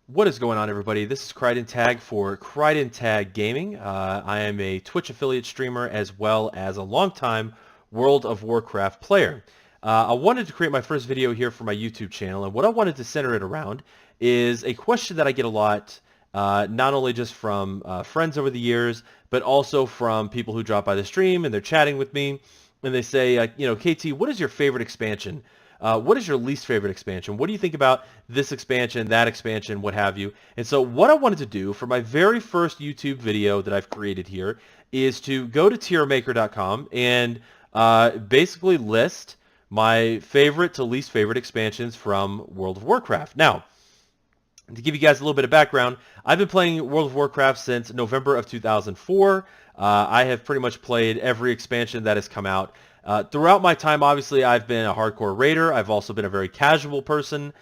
What is going on, everybody? This is Crichton Tag for Crichton Tag Gaming. I am a Twitch affiliate streamer as well as a longtime World of Warcraft player. I wanted to create my first video here for my YouTube channel, and what I wanted to center it around is a question that I get a lot, not only just from friends over the years, but also from people who drop by the stream and they're chatting with me, and they say, KT, what is your favorite expansion? What is your least favorite expansion? What do you think about this expansion, that expansion, what have you? And so what I wanted to do for my very first YouTube video that I've created here is to go to tiermaker.com and basically list my favorite to least favorite expansions from World of Warcraft. Now, to give you guys a little bit of background, I've been playing World of Warcraft since November of 2004. I have pretty much played every expansion that has come out. Throughout my time, obviously, I've been a hardcore raider. I've also been a very casual person.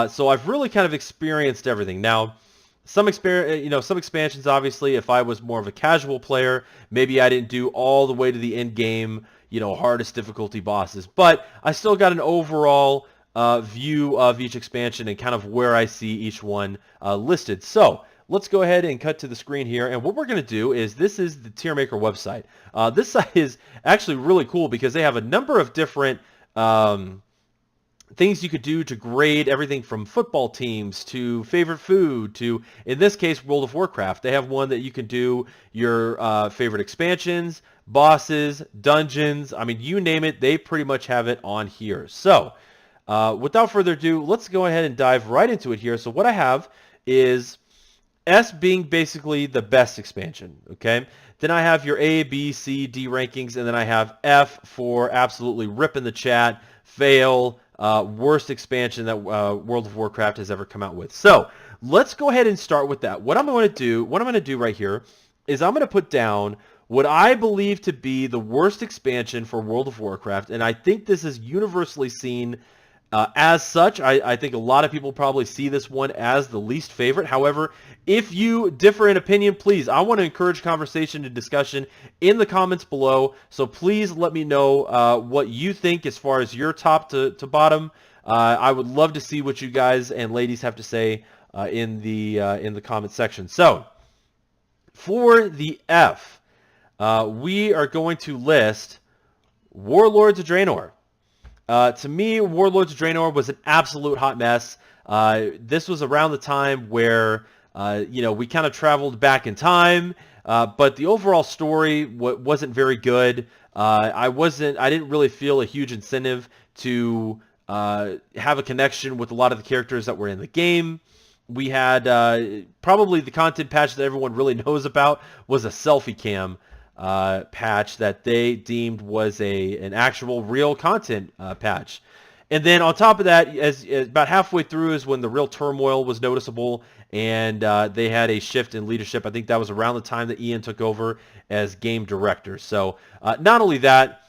So I've really kind of experienced everything. Now, some expansions, obviously, if I was more of a casual player, maybe I didn't do all the way to the end game, hardest difficulty bosses. But I still got an overall view of each expansion and kind of where I see each one listed. So let's go ahead and cut to the screen here. And what we're going to do is, this is the Tiermaker website. This site is actually really cool because they have a number of different things you could do to grade everything from football teams to favorite food to, in this case, World of Warcraft. They have one that you can do your favorite expansions, bosses, dungeons. I mean, you name it, they pretty much have it on here. So without further ado, let's go ahead and dive right into it here. So what I have is S being basically the best expansion, okay? Then I have your A, B, C, D rankings, and then I have F for absolutely ripping the chat, fail, worst expansion that World of Warcraft has ever come out with. So let's go ahead and start with that. What I'm going to do right here is I'm going to put down what I believe to be the worst expansion for World of Warcraft, and I think this is universally seen as such. I think a lot of people probably see this one as the least favorite. However, if you differ in opinion, please, I want to encourage conversation and discussion in the comments below. So please let me know what you think as far as your top to bottom. I would love to see what you guys and ladies have to say in the comment section. So for the F, we are going to list Warlords of Draenor. To me, Warlords of Draenor was an absolute hot mess. This was around the time where, we kind of traveled back in time, but the overall story wasn't very good. I didn't really feel a huge incentive to have a connection with a lot of the characters that were in the game. We had probably the content patch that everyone really knows about was a selfie cam patch that they deemed was an actual real content patch. And then on top of that, as about halfway through is when the real turmoil was noticeable, and they had a shift in leadership. I think that was around the time that Ian took over as game director. So not only that,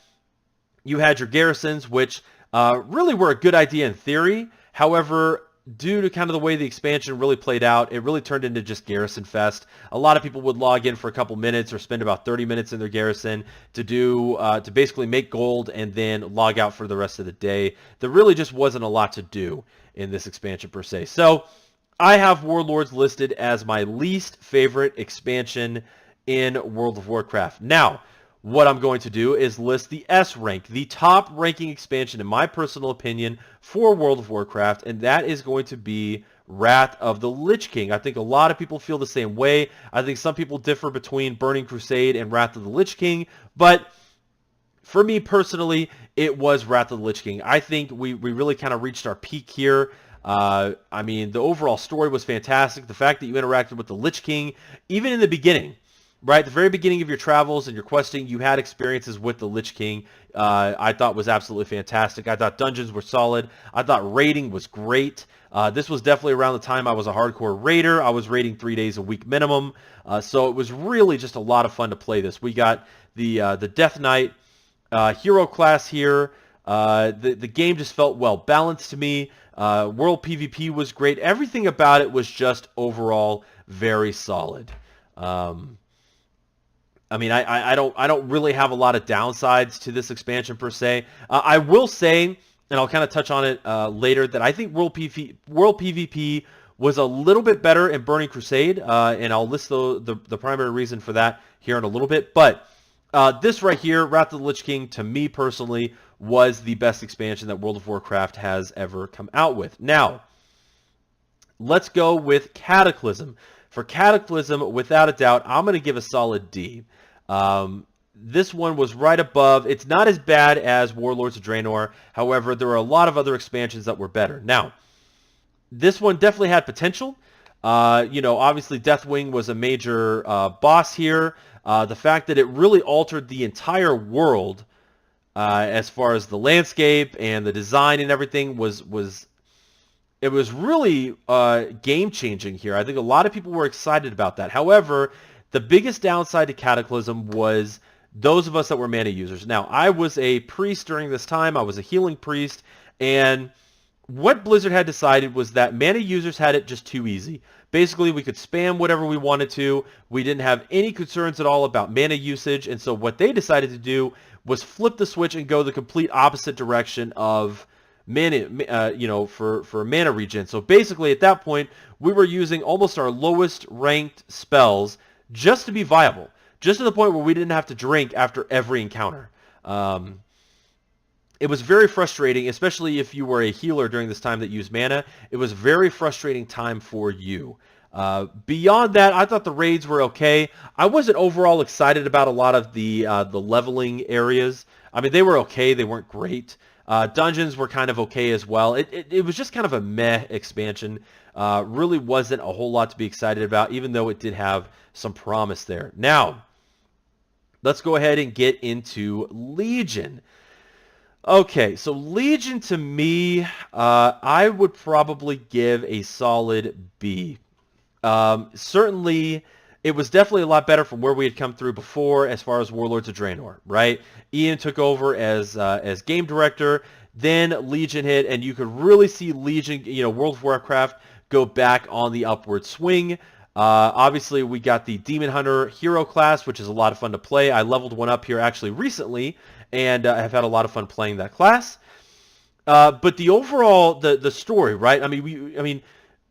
you had your garrisons, which really were a good idea in theory. However, due to kind of the way the expansion really played out, it really turned into just Garrison Fest. A lot of people would log in for a couple minutes or spend about 30 minutes in their garrison to basically make gold and then log out for the rest of the day. There really just wasn't a lot to do in this expansion per se. So I have Warlords listed as my least favorite expansion in World of Warcraft. Now, what I'm going to do is list the S rank, the top ranking expansion in my personal opinion for World of Warcraft, and that is going to be Wrath of the Lich King. I think a lot of people feel the same way. I think some people differ between Burning Crusade and Wrath of the Lich King, but for me personally, it was Wrath of the Lich King. I think we really kind of reached our peak here. I mean, the overall story was fantastic. The fact that you interacted with the Lich King, even in the beginning, right, the very beginning of your travels and your questing, you had experiences with the Lich King. I thought was absolutely fantastic. I thought dungeons were solid. I thought raiding was great. This was definitely around the time I was a hardcore raider. I was raiding 3 days a week minimum. So it was really just a lot of fun to play this. We got the Death Knight hero class here. The game just felt well balanced to me. World PvP was great. Everything about it was just overall very solid. I mean, I don't really have a lot of downsides to this expansion per se. I will say, and I'll kind of touch on it later, that I think World PvP was a little bit better in Burning Crusade, and I'll list the primary reason for that here in a little bit. But this right here, Wrath of the Lich King, to me personally, was the best expansion that World of Warcraft has ever come out with. Now, let's go with Cataclysm. For Cataclysm, without a doubt, I'm going to give a solid D. This one was right above. It's not as bad as Warlords of Draenor. However, there are a lot of other expansions that were better. Now, this one definitely had potential. Obviously Deathwing was a major boss here. The fact that it really altered the entire world as far as the landscape and the design and everything was really game-changing here. I think a lot of people were excited about that. However, the biggest downside to Cataclysm was those of us that were mana users. Now, I was a priest during this time. I was a healing priest, and what Blizzard had decided was that mana users had it just too easy. Basically, we could spam whatever we wanted to. We didn't have any concerns at all about mana usage, and so what they decided to do was flip the switch and go the complete opposite direction of mana, for mana regen. So basically, at that point, we were using almost our lowest ranked spells just to be viable, just to the point where we didn't have to drink after every encounter. It was very frustrating, especially if you were a healer during this time that used mana. It was a very frustrating time for you. Beyond that, I thought the raids were okay. I wasn't overall excited about a lot of the leveling areas. I mean, they were okay. They weren't great. Dungeons were kind of okay as well. It was just kind of a meh expansion. Really wasn't a whole lot to be excited about, even though it did have some promise there. Now, let's go ahead and get into Legion. Okay, so Legion to me, I would probably give a solid B. Certainly, it was definitely a lot better from where we had come through before as far as Warlords of Draenor, right? Ian took over as game director, then Legion hit, and you could really see Legion, World of Warcraft go back on the upward swing. Obviously, we got the Demon Hunter hero class, which is a lot of fun to play. I leveled one up here actually recently, and have had a lot of fun playing that class. But the overall, the story, right? I mean,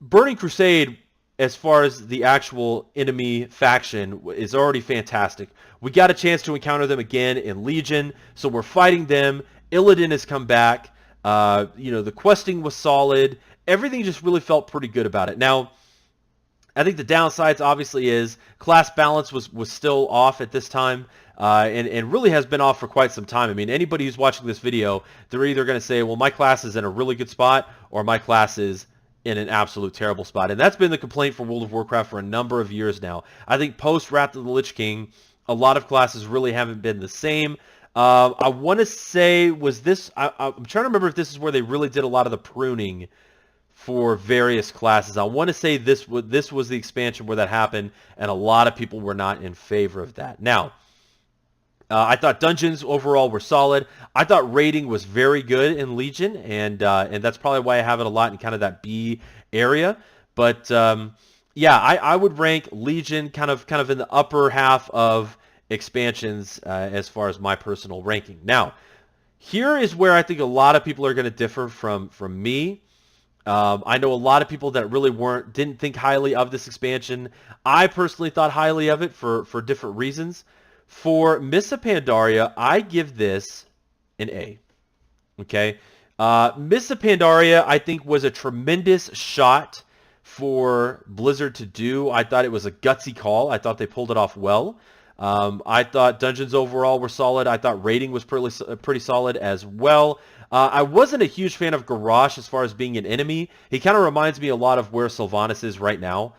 Burning Crusade, as far as the actual enemy faction, is already fantastic. We got a chance to encounter them again in Legion, so we're fighting them. Illidan has come back. The questing was solid. Everything just really felt pretty good about it. Now, I think the downsides obviously is class balance was still off at this time, and really has been off for quite some time. I mean, anybody who's watching this video, they're either going to say, well, my class is in a really good spot, or my class is in an absolute terrible spot. And that's been the complaint for World of Warcraft for a number of years now. I think post Wrath of the Lich King, a lot of classes really haven't been the same. I want to say, was this... I'm trying to remember if this is where they really did a lot of the pruning for various classes. I want to say this was the expansion where that happened, and a lot of people were not in favor of that. Now, I thought dungeons overall were solid. I thought raiding was very good in Legion, and that's probably why I have it a lot in kind of that B area. But yeah, I would rank Legion kind of in the upper half of expansions as far as my personal ranking. Now, here is where I think a lot of people are going to differ from me. I know a lot of people that really didn't think highly of this expansion. I personally thought highly of it for different reasons. For Mists of Pandaria, I give this an A. Okay? Mists of Pandaria, I think, was a tremendous shot for Blizzard to do. I thought it was a gutsy call. I thought they pulled it off well. I thought dungeons overall were solid. I thought raiding was pretty solid as well. I wasn't a huge fan of Garrosh as far as being an enemy. He kind of reminds me a lot of where Sylvanas is right now.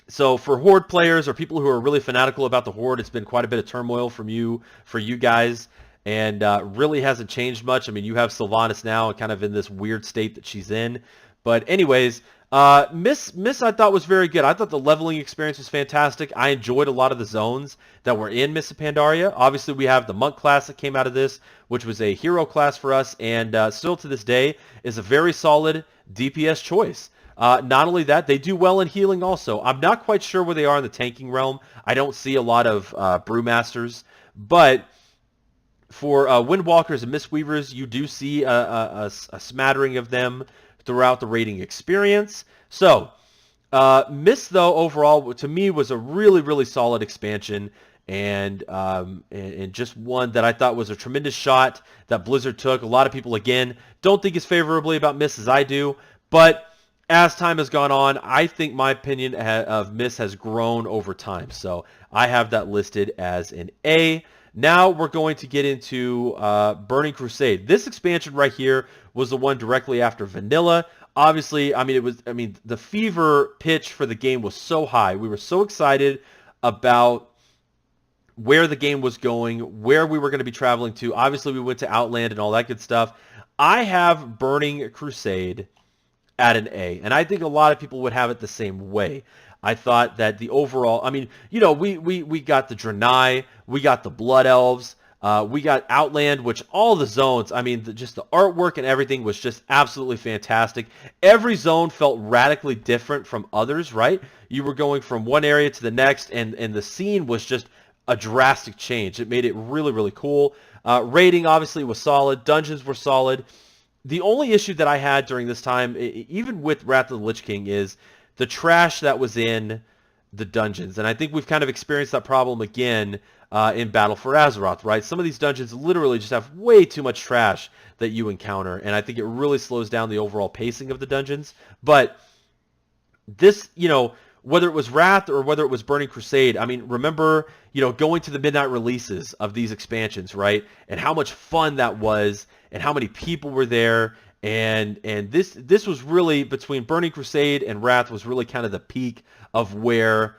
So for Horde players or people who are really fanatical about the Horde, it's been quite a bit of turmoil for you guys, and really hasn't changed much. I mean, you have Sylvanas now kind of in this weird state that she's in. But anyways, Miss I thought was very good. I thought the leveling experience was fantastic. I enjoyed a lot of the zones that were in Mists of Pandaria. Obviously, we have the Monk class that came out of this, which was a hero class for us, and still to this day is a very solid DPS choice. Not only that, they do well in healing also. I'm not quite sure where they are in the tanking realm. I don't see a lot of Brewmasters, but for Windwalkers and Mistweavers, you do see a smattering of them throughout the raiding experience. So, Mist, though, overall, to me, was a really, really solid expansion, and just one that I thought was a tremendous shot that Blizzard took. A lot of people, again, don't think as favorably about Mist as I do, but as time has gone on, I think my opinion of Mist has grown over time. So I have that listed as an A. Now we're going to get into Burning Crusade. This expansion right here was the one directly after Vanilla. Obviously, the fever pitch for the game was so high. We were so excited about where the game was going, where we were going to be traveling to. Obviously, we went to Outland and all that good stuff. I have Burning Crusade at an A, and I think a lot of people would have it the same way. I thought that the overall, we got the Draenei, we got the Blood Elves, we got Outland, which all the zones, just the artwork and everything was just absolutely fantastic. Every zone felt radically different from others, right? You were going from one area to the next, and the scene was just a drastic change. It made it really, really cool. Raiding obviously was solid. Dungeons were solid. The only issue that I had during this time, even with Wrath of the Lich King, is the trash that was in the dungeons. And I think we've kind of experienced that problem again in Battle for Azeroth, right? Some of these dungeons literally just have way too much trash that you encounter, and I think it really slows down the overall pacing of the dungeons. But this, whether it was Wrath or whether it was Burning Crusade, remember, going to the midnight releases of these expansions, right? And how much fun that was, and how many people were there. And this was really, between Burning Crusade and Wrath, was really kind of the peak of where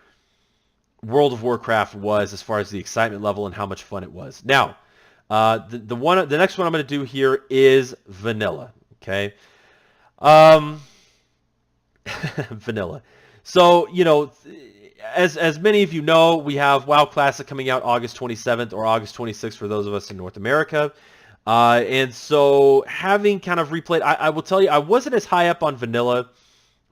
World of Warcraft was as far as the excitement level and how much fun it was. Now, the next one I'm going to do here is Vanilla. Okay, Vanilla. So, as many of you know, we have WoW Classic coming out August 27th or August 26th for those of us in North America. And so, having kind of replayed, I will tell you, I wasn't as high up on Vanilla,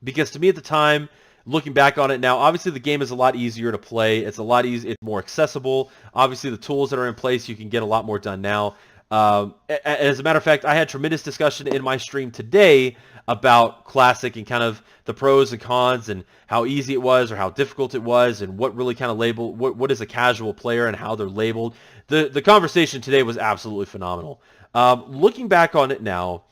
because to me at the time, looking back on it now, obviously the game is a lot easier to play. It's a lot easier. It's more accessible. Obviously, the tools that are in place, you can get a lot more done now. As a matter of fact, I had tremendous discussion in my stream today about Classic and kind of the pros and cons and how easy it was or how difficult it was and what really kind of what is a casual player and how they're labeled. The conversation today was absolutely phenomenal. Looking back on it now,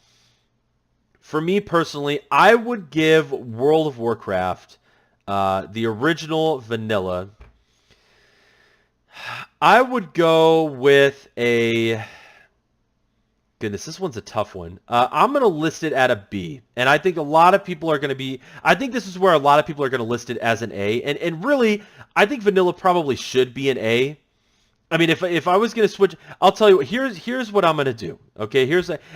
for me personally, I would give World of Warcraft, the original Vanilla, I would go with a... Goodness, this one's a tough one. I'm going to list it at a B, and I think a lot of people are going to be... I think this is where a lot of people are going to list it as an A, and really, I think Vanilla probably should be an A. If I was going to switch, I'll tell you what, here's what I'm going to do. Okay,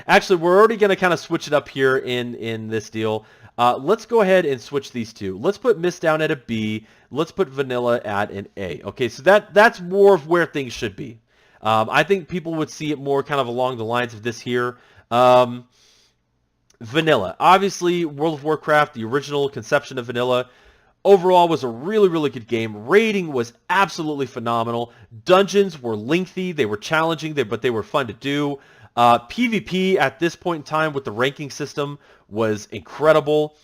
actually, we're already going to kind of switch it up here in this deal. Let's go ahead and switch these two. Let's put Mist down at a B. Let's put Vanilla at an A. Okay, so that's more of where things should be. I think people would see it more kind of along the lines of this here. Vanilla. Obviously, World of Warcraft, the original conception of Vanilla, overall was a really, really good game. Raiding was absolutely phenomenal. Dungeons were lengthy. They were challenging, but they were fun to do. PvP at this point in time with the ranking system was incredible.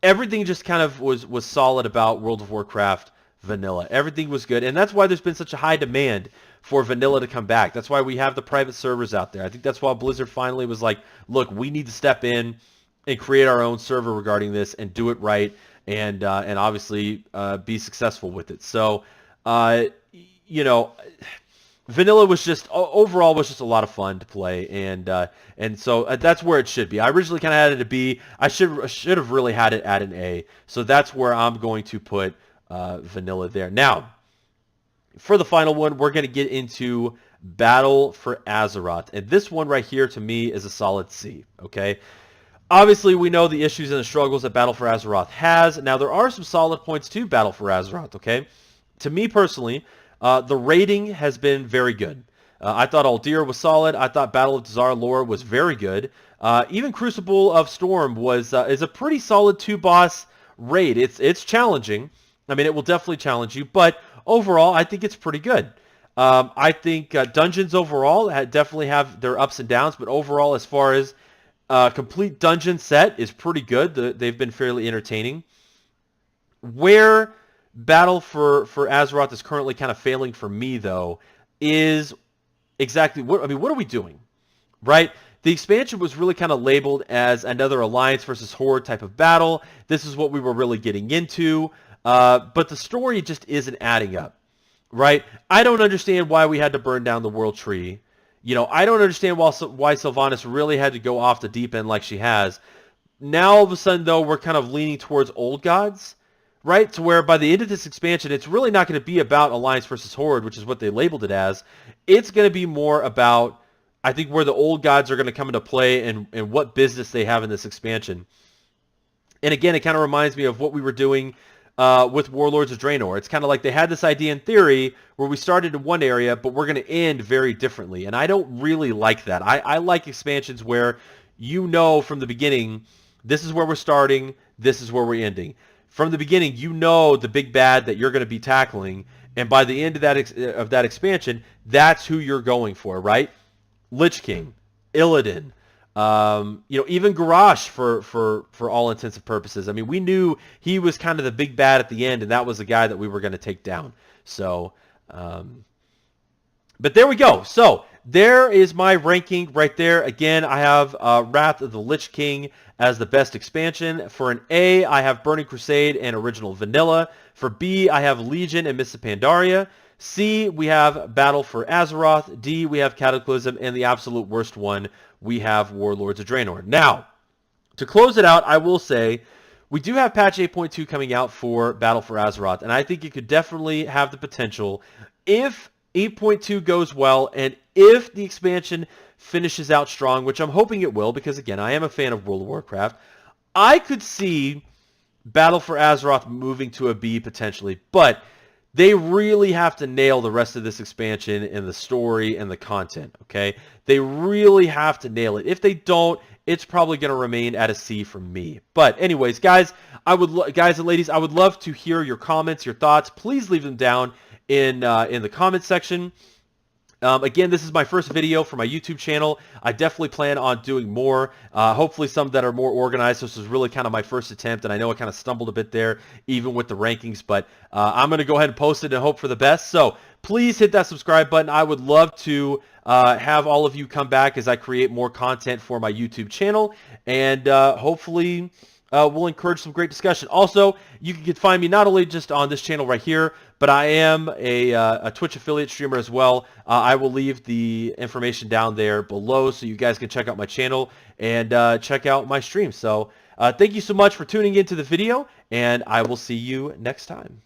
Everything just kind of was solid about World of Warcraft Vanilla. Everything was good, and that's why there's been such a high demand for Vanilla to come back. That's why we have the private servers out there. I think that's why Blizzard finally was like, look, we need to step in and create our own server regarding this and do it right, and obviously be successful with it. So, Vanilla was just, overall, was just a lot of fun to play, and so that's where it should be. I originally kind of had it at a B. I should have really had it at an A. So that's where I'm going to put Vanilla there. Now, for the final one, we're going to get into Battle for Azeroth, and this one right here to me is a solid C. Okay. Obviously, we know the issues and the struggles that Battle for Azeroth has. Now, there are some solid points to Battle for Azeroth, okay? To me personally, the rating has been very good. I thought Aldir was solid. I thought Battle of Dazar lore was very good. Even Crucible of Storm is a pretty solid two-boss raid. It's challenging. It will definitely challenge you, but overall, I think it's pretty good. I think dungeons overall definitely have their ups and downs, but overall, as far as Complete dungeon set is pretty good. They've been fairly entertaining. Where Battle for Azeroth is currently kind of failing for me, though, is exactly what are we doing, right? The expansion was really kind of labeled as another Alliance versus Horde type of battle. This is what we were really getting into, but the story just isn't adding up, right? I don't understand why we had to burn down the World Tree. I don't understand why Sylvanas really had to go off the deep end like she has. Now, all of a sudden, though, we're kind of leaning towards Old Gods, right? To where by the end of this expansion, it's really not going to be about Alliance versus Horde, which is what they labeled it as. It's going to be more about, I think, where the Old Gods are going to come into play and what business they have in this expansion. And again, it kind of reminds me of what we were doing with Warlords of Draenor. It's kind of like they had this idea in theory where we started in one area, but we're going to end very differently. And I don't really like that. I like expansions where from the beginning, this is where we're starting, this is where we're ending. From the beginning, the big bad that you're going to be tackling, and by the end of that expansion, that's who you're going for, right? Lich King, Illidan, even Garrosh for all intents and purposes. I mean, we knew he was kind of the big bad at the end, and that was the guy that we were going to take down. So, but there we go. So there is my ranking right there. Again, I have Wrath of the Lich King as the best expansion. For an A, I have Burning Crusade and Original Vanilla. For B, I have Legion and Mists of Pandaria. C, we have Battle for Azeroth. D, we have Cataclysm. And the absolute worst one, we have Warlords of Draenor. Now, to close it out, I will say we do have patch 8.2 coming out for Battle for Azeroth, and I think it could definitely have the potential, if 8.2 goes well and if the expansion finishes out strong, which I'm hoping it will, because again, I am a fan of World of Warcraft, I could see Battle for Azeroth moving to a B potentially, but they really have to nail the rest of this expansion and the story and the content, okay? They really have to nail it. If they don't, it's probably going to remain at a C from me. But anyways, guys and ladies, I would love to hear your comments, your thoughts. Please leave them down in the comment section. Again, this is my first video for my YouTube channel. I definitely plan on doing more, hopefully some that are more organized. This was really kind of my first attempt, and I know I kind of stumbled a bit there, even with the rankings, but I'm going to go ahead and post it and hope for the best. So please hit that subscribe button. I would love to have all of you come back as I create more content for my YouTube channel, and hopefully we'll encourage some great discussion. Also, you can find me not only just on this channel right here, but I am a Twitch affiliate streamer as well. I will leave the information down there below so you guys can check out my channel and check out my stream. So thank you so much for tuning into the video, and I will see you next time.